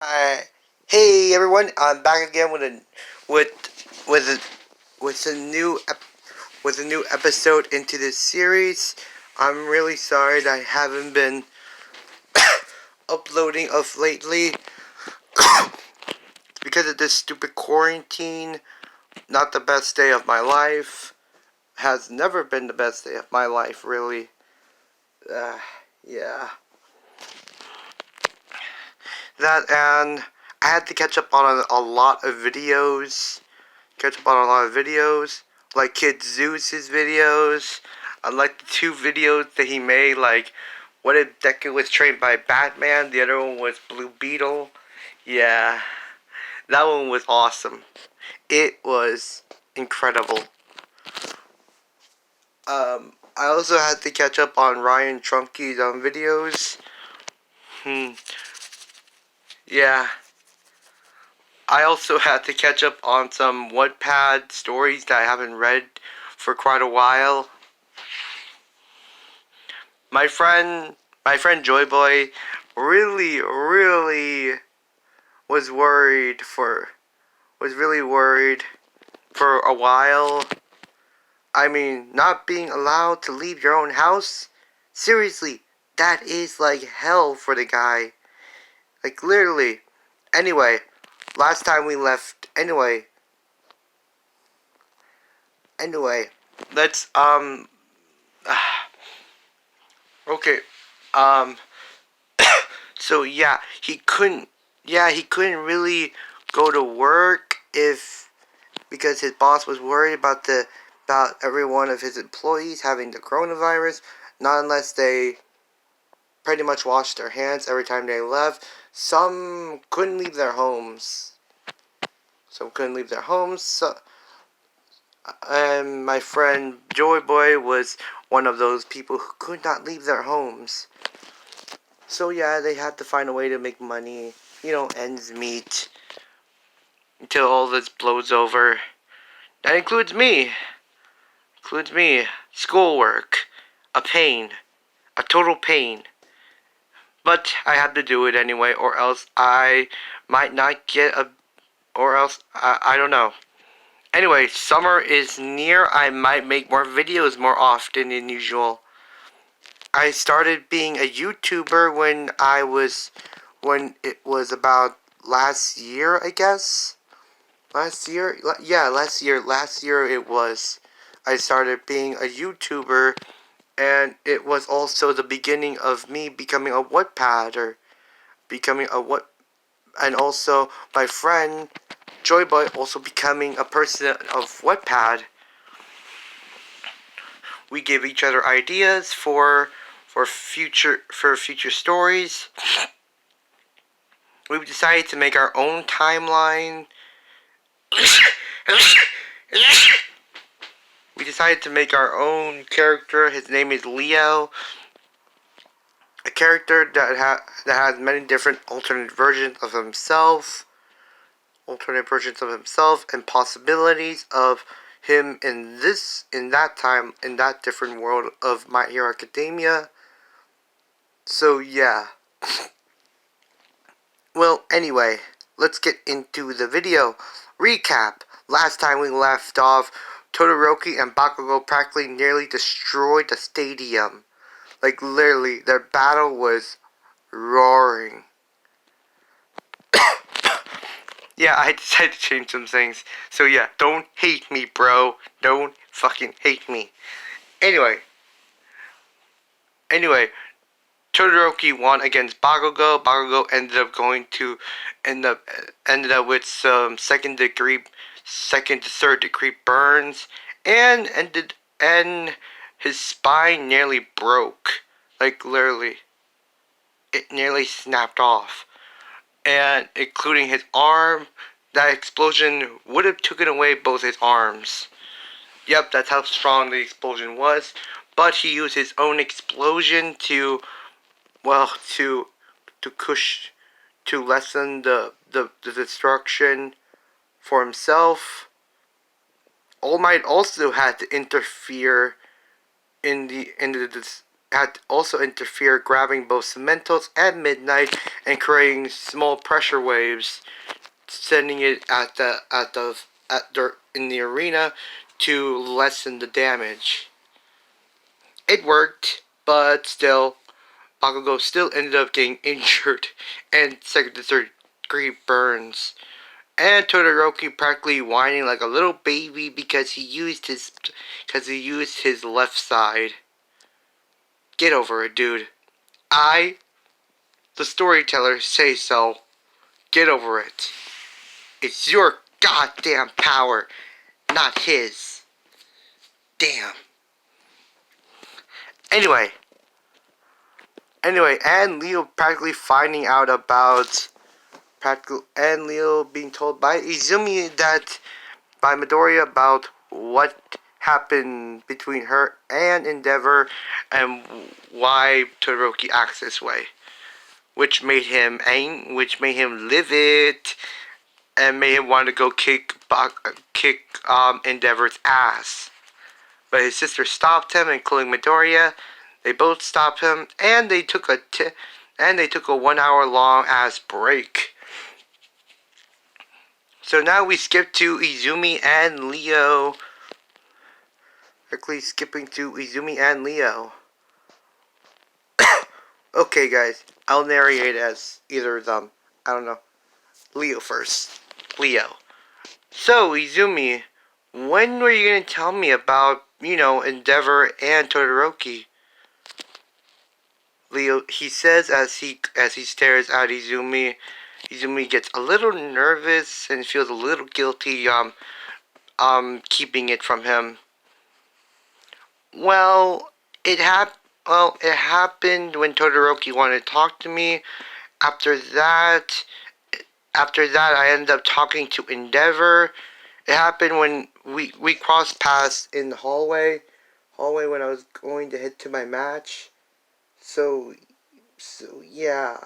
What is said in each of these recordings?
Uh, hey everyone, I'm back again with with a with a new with a new episode into this series. I'm really sorry that I haven't been uploading of lately because of this stupid quarantine. Not the best day of my life. Has never been the best day of my life, really. Uh, yeah. That and I had to catch up on a lot of videos. Like Kid Zeus's videos. I like the two videos that he made, like what if Deku was trained by Batman. The other one was Blue Beetle. Yeah, that one was awesome. It was incredible. I also had to catch up on Ryan Trunky's videos. Yeah. I also had to catch up on some Wattpad stories that I haven't read for quite a while. My friend Joyboy really was worried for was really worried for a while. I mean, not being allowed to leave your own house? Seriously, that is like hell for the guy. Like literally. Anyway, last time we left anyway, let's okay. Um So he couldn't really go to work if because his boss was worried about every one of his employees having the coronavirus, not unless they pretty much washed their hands every time they left. Some couldn't leave their homes. And my friend Joy Boy was one of those people who could not leave their homes. So yeah, they had to find a way to make money, ends meet, until all this blows over. That includes me. Schoolwork. A pain. A total pain. But I have to do it anyway, or else I might not get a... Or else, I don't know. Anyway, summer is near. I might make more videos more often than usual. I started being a YouTuber when it was about last year, I guess. Last year? Yeah, last year. Last year it was. I started being a YouTuber, and it was also the beginning of me becoming a Wattpadder. Becoming a what? And also my friend Joyboy also becoming a person of Wattpad. We give each other ideas for future stories. We've decided to make our own timeline. We decided to make our own character. His name is Leo. A character that has many different alternate versions of himself. And possibilities of him in that different world of My Hero Academia. So yeah. Well, anyway, let's get into the video. Recap. Last time we left off, Todoroki and Bakugo practically nearly destroyed the stadium. Like, literally, their battle was roaring. Yeah, I decided to change some things. So yeah, don't hate me, bro. Don't fucking hate me. Anyway, Todoroki won against Bakugo. Bakugo ended up with some second to third degree burns, and his spine nearly broke. Like literally, it nearly snapped off, and including his arm. That explosion would have taken away both his arms. Yep, that's how strong the explosion was. But he used his own explosion to to push to lessen the destruction for himself. All Might also had to interfere in the had also interfered, grabbing both Cementos and Midnight and creating small pressure waves, sending it in the arena to lessen the damage. It worked, but still, Bakugo still ended up getting injured and second to third degree burns. And Todoroki practically whining like a little baby because he used his left side. Get over it, dude. I, the storyteller, say so. Get over it. It's your goddamn power, not his. Damn. Anyway, and Leo practically finding out about and Leo being told by Izumi by Midoriya about what happened between her and Endeavor and why Todoroki acts this way, which made him livid and made him want to go kick Endeavor's ass. But his sister stopped him, including Midoriya. They both stopped him, and they took a 1 hour long ass break. So now we skip to Izumi and Leo. Quickly skipping to Izumi and Leo. Okay, guys, I'll narrate as either of them. I don't know. Leo first. Leo. So, Izumi, when were you gonna tell me about, Endeavor and Todoroki? Leo, he says as he stares at Izumi. Izumi gets a little nervous and feels a little guilty keeping it from him. Well, it happened when Todoroki wanted to talk to me. After that, I ended up talking to Endeavor. It happened when we crossed paths in the hallway when I was going to head to my match. So yeah,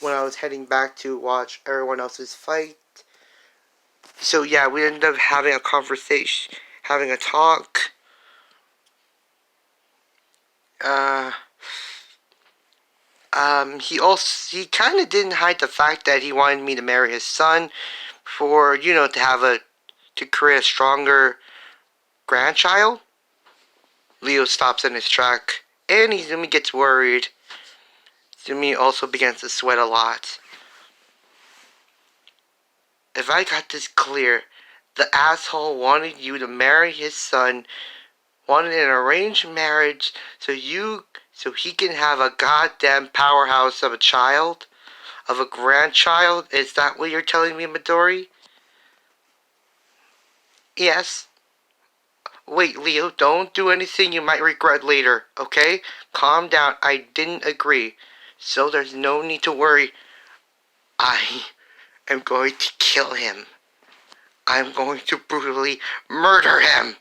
when I was heading back to watch everyone else's fight. So yeah, we ended up having a conversation, having a talk. He kind of didn't hide the fact that he wanted me to marry his son for, to create a stronger grandchild. Leo stops in his track, and Izumi gets worried. Izumi also begins to sweat a lot. If I got this clear, the asshole wanted you to marry his son, wanted an arranged marriage so he can have a goddamn powerhouse of a child? Of a grandchild? Is that what you're telling me, Midori? Yes. Wait, Leo, don't do anything you might regret later, okay? Calm down, I didn't agree. So there's no need to worry. I am going to kill him. I'm going to brutally murder him.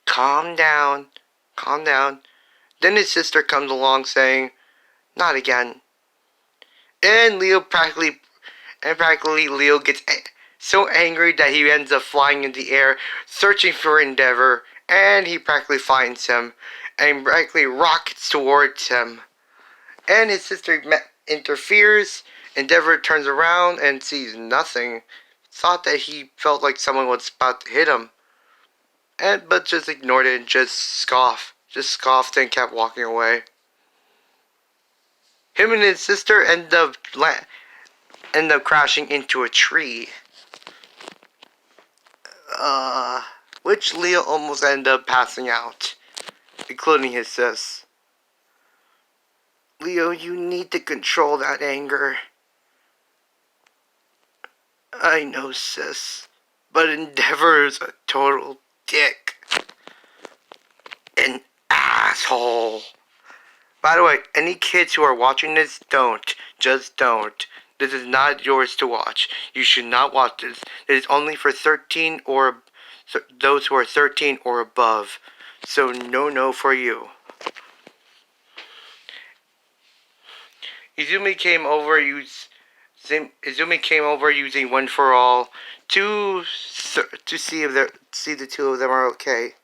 Calm down. Then his sister comes along saying, not again. And practically Leo gets so angry that he ends up flying in the air, searching for Endeavor, and he practically finds him, and practically rockets towards him. And his sister interferes. Endeavor turns around and sees nothing. Thought that he felt like someone was about to hit him, but just ignored it and just scoffed and kept walking away. Him and his sister end up crashing into a tree. Which Leo almost ended up passing out, including his sis. Leo, you need to control that anger. I know, sis, but Endeavor's a total dick. An asshole. By the way, any kids who are watching this, just don't. This is not yours to watch. You should not watch this. It is only for those who are 13 or above. So no for you. Izumi came over using One for All to to see the two of them are okay.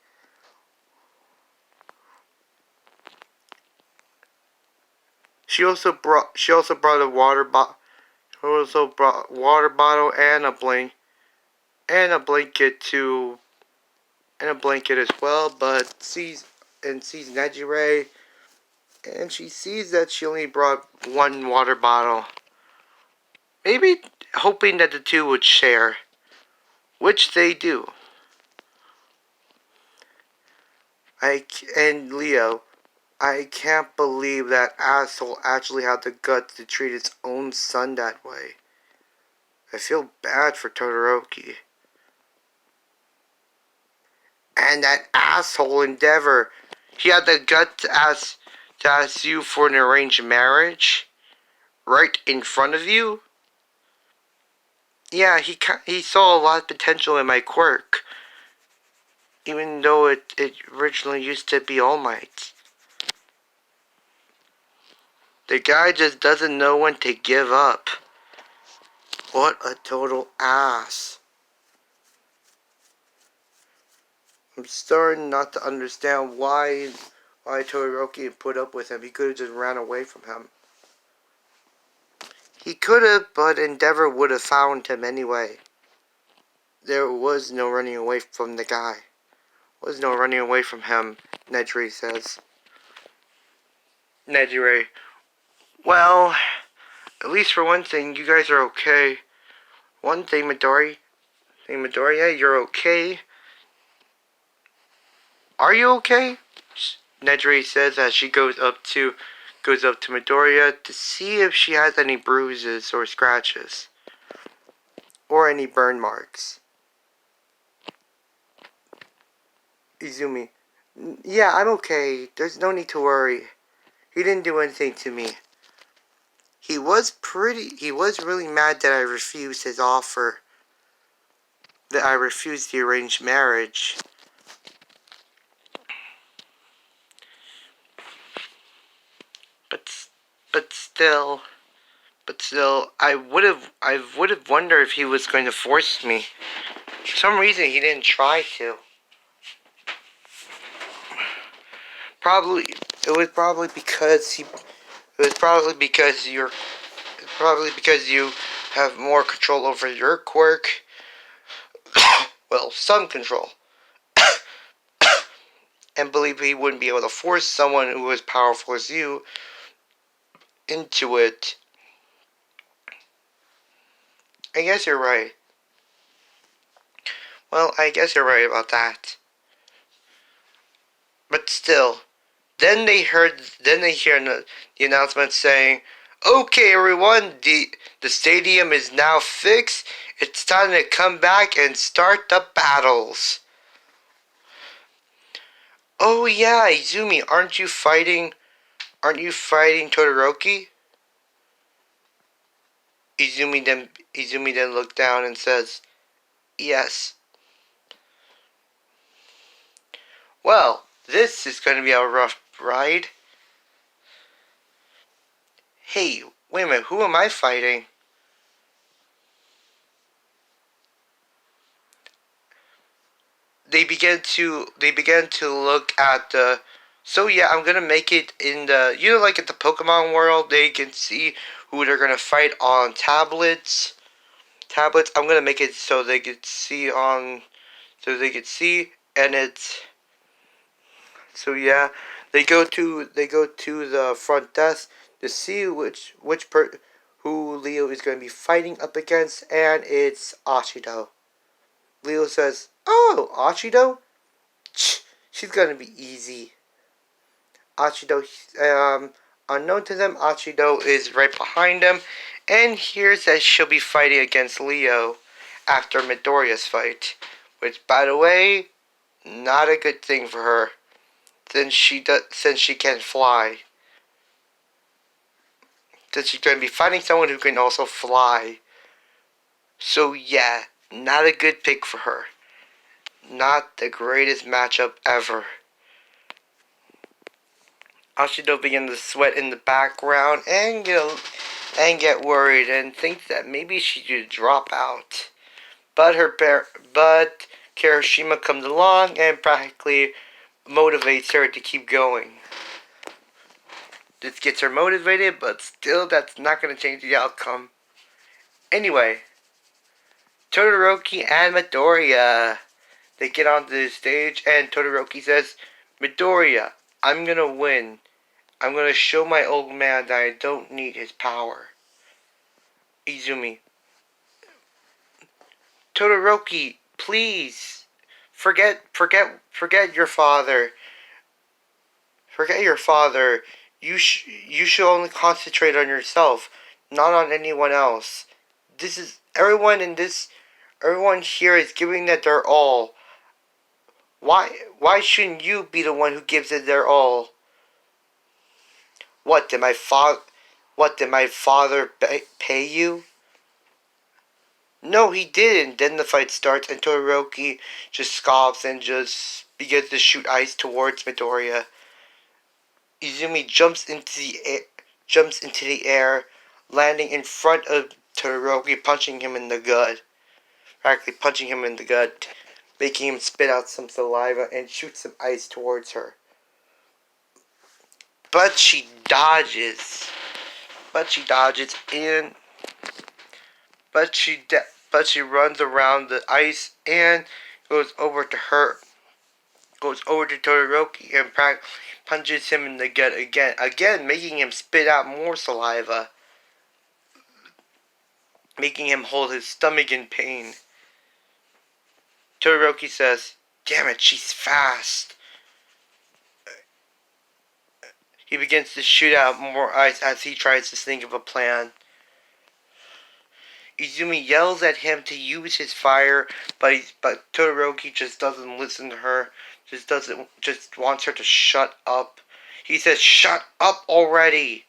She also brought a water bottle. Also brought water bottle and a blanket as well. But sees Nejire, and she sees that she only brought one water bottle. Maybe hoping that the two would share, which they do. And Leo, I can't believe that asshole actually had the guts to treat its own son that way. I feel bad for Todoroki. And that asshole Endeavor, he had the guts to ask you for an arranged marriage? Right in front of you? Yeah, he saw a lot of potential in my quirk. Even though it originally used to be All Might's. The guy just doesn't know when to give up. What a total ass. I'm starting not to understand why Todoroki put up with him. He could have just ran away from him. He could have, but Endeavor would have found him anyway. There was no running away from the guy. There was no running away from him, Nejire says. Nejire. Well, at least for one thing, you guys are okay. One thing, Midori. Midoriya, you're okay. Are you okay? Nejire says as she goes up to Midoriya to see if she has any bruises or scratches. Or any burn marks. Izumi. Yeah, I'm okay. There's no need to worry. He didn't do anything to me. He was really mad that I refused his offer. That I refused the arranged marriage. But still, I would have wondered if he was going to force me. For some reason, he didn't try to. It was probably because you have more control over your quirk. Well, some control. And believe he wouldn't be able to force someone who was powerful as you into it. I guess you're right. Well, I guess you're right about that. But still, then they hear the announcement saying, "Okay, everyone, the stadium is now fixed. It's time to come back and start the battles." Oh yeah, Izumi, aren't you fighting Todoroki? Izumi then looked down and says, "Yes." Well, this is going to be a rough ride. Hey, wait a minute, who am I fighting? They began to look at the. So yeah, I'm gonna make it in the, like at the Pokemon world, they can see who they're gonna fight on tablets. I'm gonna make it so they could see and it's. So yeah, they go to the front desk to see who Leo is gonna be fighting up against, and it's Ashido. Leo says, "Oh, Ashido? She's gonna be easy." Ashido, unknown to them, Ashido is right behind them, and hears that she'll be fighting against Leo after Midoriya's fight, which, by the way, not a good thing for her, since she can't fly. Since she's going to be fighting someone who can also fly. So yeah, not a good pick for her. Not the greatest matchup ever. Ashido begins to sweat in the background and get worried and think that maybe she should drop out. but Kirishima comes along and practically motivates her to keep going. This gets her motivated, but still that's not going to change the outcome. Anyway, Todoroki and Midoriya. They get onto the stage and Todoroki says, Midoriya, I'm going to win. I'm going to show my old man that I don't need his power. Izumi, Todoroki, please. Forget your father. Forget your father. You should only concentrate on yourself, not on anyone else. This is everyone here is giving it their all. Why shouldn't you be the one who gives it their all? What did my father pay you? No, he didn't. Then the fight starts and Todoroki just scoffs and just begins to shoot ice towards Midoriya. Izumi jumps into the air, landing in front of Todoroki, punching him in the gut. Practically punching him in the gut, making him spit out some saliva and shoot some ice towards her. But she dodges. And but she runs around the ice and goes over to Todoroki and punches him in the gut again making him spit out more saliva, making him hold his stomach in pain. Todoroki says, "Damn it, she's fast." He begins to shoot out more ice as he tries to think of a plan. Izumi yells at him to use his fire, but Todoroki just doesn't listen to her. Just wants her to shut up. He says, "Shut up already!"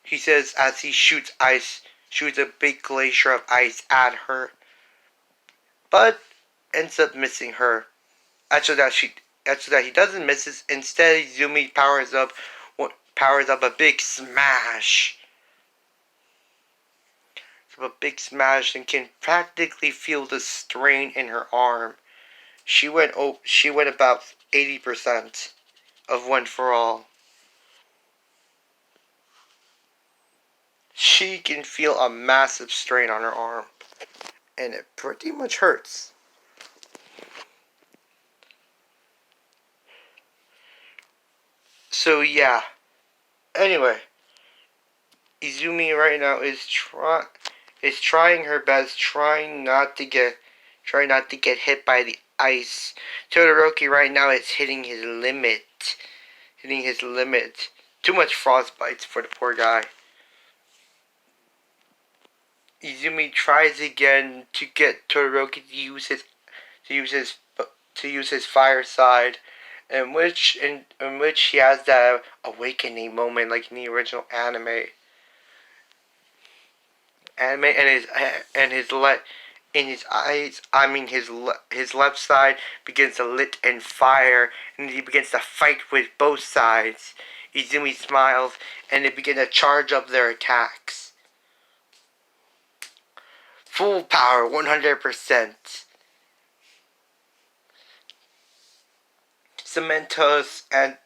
He says as he shoots a big glacier of ice at her, but ends up missing her. After that he doesn't miss it. Instead, Izumi powers up a big smash. A big smash and can practically feel the strain in her arm. She went about 80% of One for All. She can feel a massive strain on her arm, and it pretty much hurts. So yeah. Anyway, Izumi right now is trying her best, trying not to get hit by the ice. Todoroki right now is hitting his limit. Too much frostbites for the poor guy. Izumi tries again to get Todoroki to use his fire side, in which he has that awakening moment like in the original anime. His left side begins to lit and fire, and he begins to fight with both sides. Izumi smiles, and they begin to charge up their attacks. Full power, 100%. Cementos and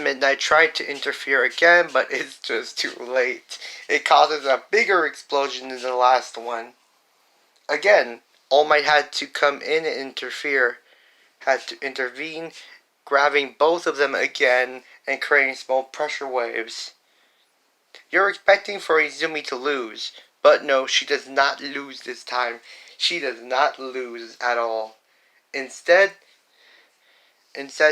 Midnight tried to interfere again, but it's just too late. It causes a bigger explosion than the last one. Again, All Might had to come in and intervene, grabbing both of them again and creating small pressure waves. You're expecting for Izumi to lose, but no, she does not lose this time. She does not lose at all. Instead,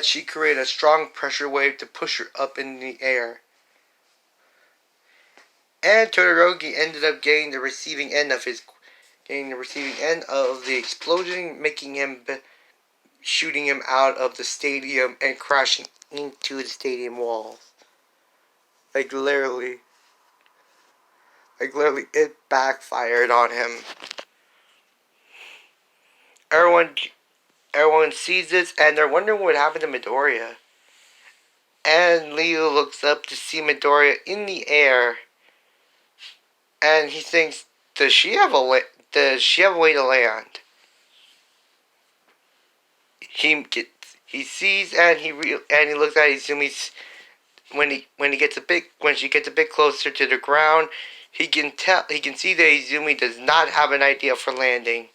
she created a strong pressure wave to push her up in the air. And Todoroki ended up getting the receiving end of the explosion, shooting him out of the stadium and crashing into the stadium walls. Like literally, it backfired on him. Everyone sees this and they're wondering what happened to Midoriya. And Leo looks up to see Midoriya in the air. and he thinks, does she have a way? Does she have a way to land? He sees and he looks at Izumi's when she gets a bit closer to the ground. He can see that Izumi does not have an idea for landing.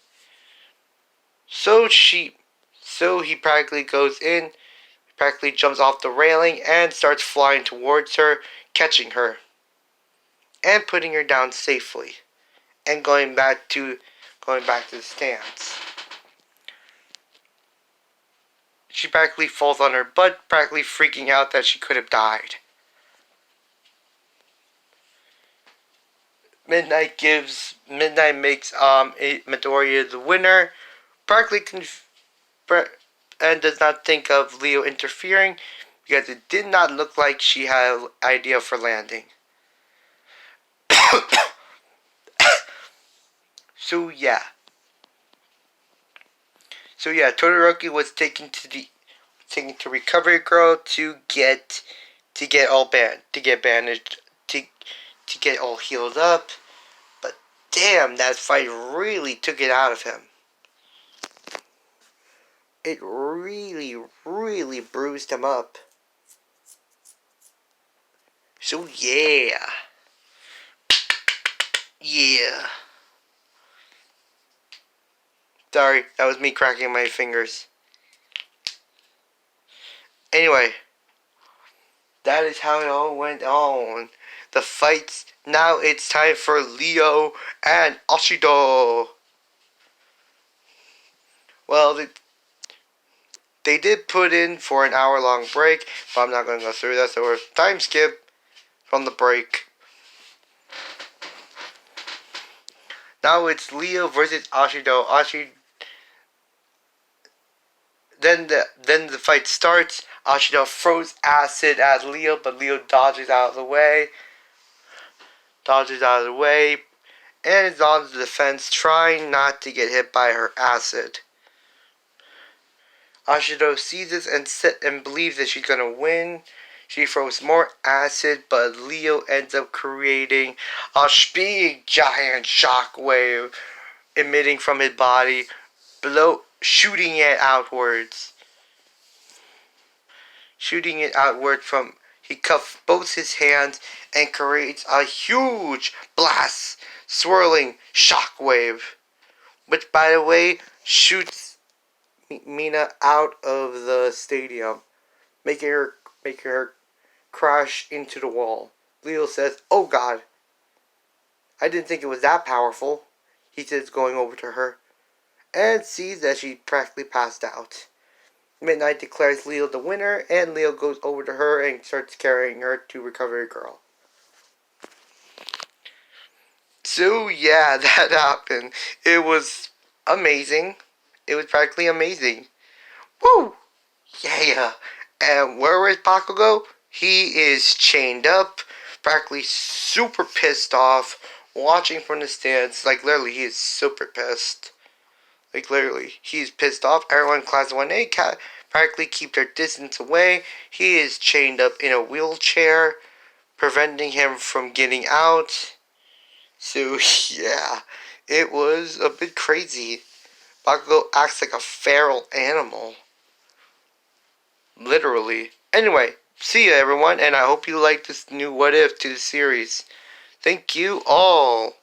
So he practically goes in, practically jumps off the railing and starts flying towards her, catching her and putting her down safely, and going back to the stands. She practically falls on her butt, practically freaking out that she could have died. Midnight makes Midoriya the winner, practically and does not think of Leo interfering because it did not look like she had an idea for landing. So yeah, Todoroki was taken to Recovery Girl to get bandaged, to get all healed up. But damn, that fight really took it out of him. It really, really bruised him up. So yeah. Sorry, that was me cracking my fingers. Anyway, that is how it all went on. The fights. Now it's time for Leo and Ashido. Well, they did put in for an hour-long break, but I'm not going to go through that, so we're time skip from the break. Now it's Leo versus Ashido. Then the fight starts. Ashido throws acid at Leo, but Leo dodges out of the way. And is on the defense, trying not to get hit by her acid. Ashido sees this and believes that she's gonna win. She throws more acid, but Leo ends up creating a big giant shockwave emitting from his body, shooting it outwards. He cuffs both his hands and creates a huge blast, swirling shockwave, which, by the way, shoots Mina out of the stadium, making her crash into the wall. Leo says, "Oh God, I didn't think it was that powerful," he says, going over to her, and sees that she practically passed out. Midnight declares Leo the winner, and Leo goes over to her and starts carrying her to Recovery Girl. So yeah, that happened. It was amazing. It was practically amazing. Woo! Yeah. And where is Bakugo? He is chained up, practically super pissed off, watching from the stands. Like, literally, he is super pissed. Like, literally, he's pissed off. Everyone in Class 1A practically keep their distance away. He is chained up in a wheelchair, preventing him from getting out. So, yeah, it was a bit crazy. Bakugo acts like a feral animal. Literally. Anyway, see ya everyone, and I hope you like this new What If to the series. Thank you all.